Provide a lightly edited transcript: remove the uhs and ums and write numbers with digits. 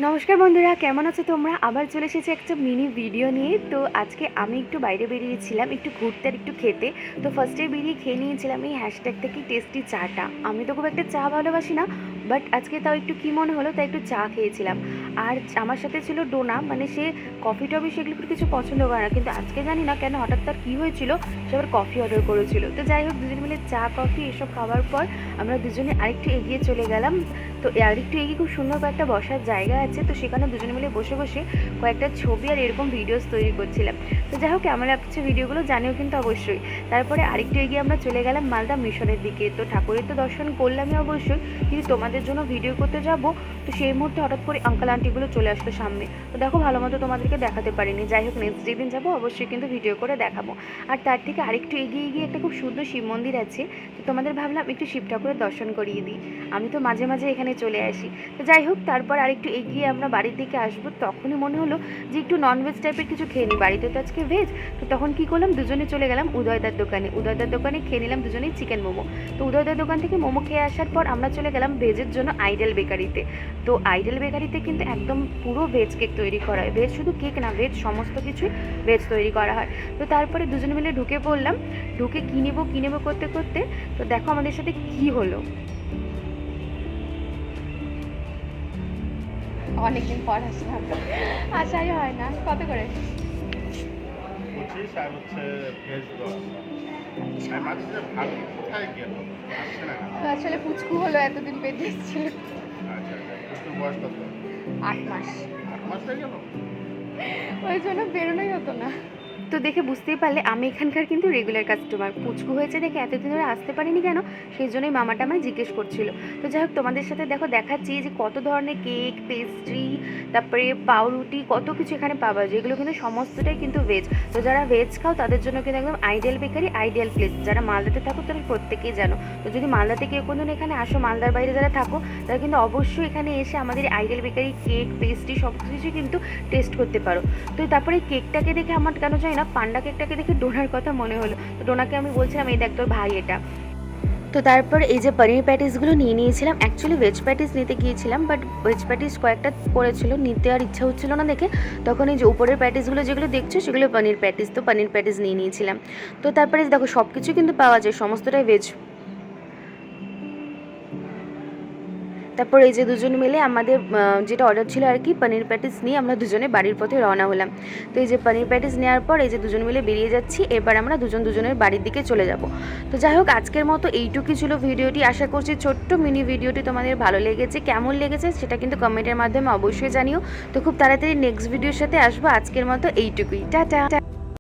নমস্কার বন্ধুরা, কেমন আছো তোমরা? আবার চলে এসেছি একটা মিনি ভিডিও নিয়ে। তো আজকে আমি একটু বাইরে বেরিয়েছিলাম একটু ঘুরতে আর একটু খেতে। তো ফার্স্টে বেরিয়ে খেয়ে নিয়েছিলাম এই হ্যাশট্যাগ থেকে টেস্টি চাটা। আমি তো খুব একটা চা ভালোবাসি না, বাট আজকে তাও একটু কী মনে হলো তাই একটু চা খেয়েছিলাম। আর আমার সাথে ছিল ডোনা, মানে সে কফি টফি সেগুলো একটু কিছু পছন্দ করে না, কিন্তু আজকে জানি না কেন হঠাৎ তার কী হয়েছিল, সে আবার কফি অর্ডার করেছিল। তো যাই হোক, দুজনে মিলে চা কফি এসব খাওয়ার পর আমরা দুজনে আরেকটু এগিয়ে চলে গেলাম। তো আরেকটু এগিয়ে খুব সুন্দর কয়েকটা বসার জায়গা আছে, তো সেখানে দুজনে মিলে বসে বসে কয়েকটা ছবি আর এরকম ভিডিওস তৈরি করছিলাম। তো যাই হোক, কেমন লাগছে ভিডিওগুলো জানিও কিন্তু অবশ্যই। তারপরে আরেকটু এগিয়ে আমরা চলে গেলাম মালদা মিশনের দিকে। তো ঠাকুরের তো দর্শন করলামই অবশ্যই, কিন্তু তোমাদের জন্য ভিডিও করতে যাব। তো সেই মুহূর্তে হঠাৎ করে আঙ্কেল আন্টিগুলো চলে আসলো সামনে। তো দেখো, ভালো মতো তোমাদেরকে দেখাতে পারিনি। যাই হোক, নেক্সট যেদিন যাবো অবশ্যই কিন্তু ভিডিও করে দেখাবো। আর তার থেকে আরেকটু এগিয়ে গিয়ে একটা খুব সুন্দর শিব মন্দির আছে। তো তোমাদের ভাবলাম একটু শিব ঠাকুরের দর্শন করিয়ে দিই। আমি তো মাঝে মাঝে এখানে চলে আসি। তো যাই হোক, তারপর আরেকটু এগিয়ে আমরা বাড়ির দিকে আসবো। তখনই মনে হলো যে একটু ননভেজ টাইপের কিছু খেয়ে নিই, বাড়িতে তো আজকে ভেজ। তো তখন কী করলাম, দুজনে চলে গেলাম উদয়দার দোকানে। উদয়দার দোকানে খেয়ে নিলাম দুজনেই চিকেন মোমো। তো উদয়দার দোকান থেকে মোমো খেয়ে আসার পর আমরা চলে গেলাম ভেজের জন্য আইডেল বেকারিতে। তো আইডেল বেকারিতে কিন্তু একদম পুরো ভেজ কেক তৈরি করা হয়। ভেজ শুধু কেক না, ভেজ সমস্ত কিছুই ভেজ তৈরি করা হয়। তো তারপরে দুজনে মিলে ঢুকে পড়লাম। ঢুকে কী নেবো করতে করতে তো দেখো আমাদের সাথে কী হলো। অনেকদিন পর আসলাম, আসাই হয় না। কত করে? 25 আর হচ্ছে ভেজ 10। আর মাঝে যে ভাবি কোথায় গেল, আসছে না কেন? তো আসলে পুচকু হলো, এতদিন পেটে এসেছিল। আচ্ছা আচ্ছা, পুচকুর বয়স কত? 8 মাস। 8 মাস হয়ে গেল। ওই জন্য বেরোনোই হতো না। তো দেখে বুঝতেই পারলে আমি এখানকার কিন্তু রেগুলার কাস্টমার। পুচকু হয়েছে দেখে এতদিন ধরে আসতে পারিনি কেন, সেই জন্যই মামাটা আমায় জিজ্ঞেস করছিল। তো যাই হোক, তোমাদের সাথে দেখো দেখাচ্ছি যে কত ধরনের কেক, পেস্ট্রি, তারপরে পাউরুটি, কত কিছু এখানে পাওয়া যায়। এগুলো কিন্তু সমস্তটাই কিন্তু ভেজ। তো যারা ভেজ খাও তাদের জন্য কিন্তু একদম আইডিয়াল বেকারি, আইডিয়াল প্লেস। যারা মালদাতে থাকো তারা প্রত্যেকেই জানো। তো যদি মালদাতে কেউ কোনোদিন এখানে আসো, মালদার বাইরে যারা থাকো, তারা কিন্তু অবশ্যই এখানে এসে আমাদের আইডিয়াল বেকারি কেক, পেস্ট্রি সব কিছু কিন্তু টেস্ট করতে পারো। তো তারপরে কেকটাকে দেখে আমার কেন চাই না, পান্ডা কেকটাকে দেখে ডোনার কথা মনে হলো। তো ডোনাকে আমি বলছিলাম, এই দেখ তোর ভাই এটা। তো তারপর এই যে পনির প্যাটিসগুলো নিয়ে নিয়েছিলাম। অ্যাকচুয়ালি ভেজ প্যাটিস নিতে গিয়েছিলাম, বাট ভেজ প্যাটিস কয়েকটা পড়েছিল, নিতে আর ইচ্ছা হচ্ছিলো না দেখে। তখন এই যে উপরের প্যাটিসগুলো যেগুলো দেখছো সেগুলো পনির প্যাটিস। তো পনির প্যাটিস নিয়ে নিয়েছিলাম। তো তারপরে দেখো সব কিছু কিন্তু পাওয়া যায়, সমস্তটাই ভেজ। তারপর এই যে দুজন মিলে আমাদের যেটা অর্ডার ছিল আর কি, পনির প্যাটিস নিয়ে আমরা দুজনে বাড়ির পথে রওনা হলাম। তো এই যে পনির প্যাটিস নেওয়ার পর এই যে দুজন মিলে বেরিয়ে যাচ্ছি। এবার আমরা দুজনের বাড়ির দিকে চলে যাব। তো যাই হোক, আজকের মতো এইটুকুই ছিল ভিডিওটি। আশা করছি ছোট্ট মিনি ভিডিওটি তোমাদের ভালো লেগেছে। কেমন লেগেছে সেটা কিন্তু কমেন্টের মাধ্যমে অবশ্যই জানিও। তো খুব তাড়াতাড়ি নেক্সট ভিডিওর সাথে আসবো। আজকের মতো এইটুকুই, টাটা।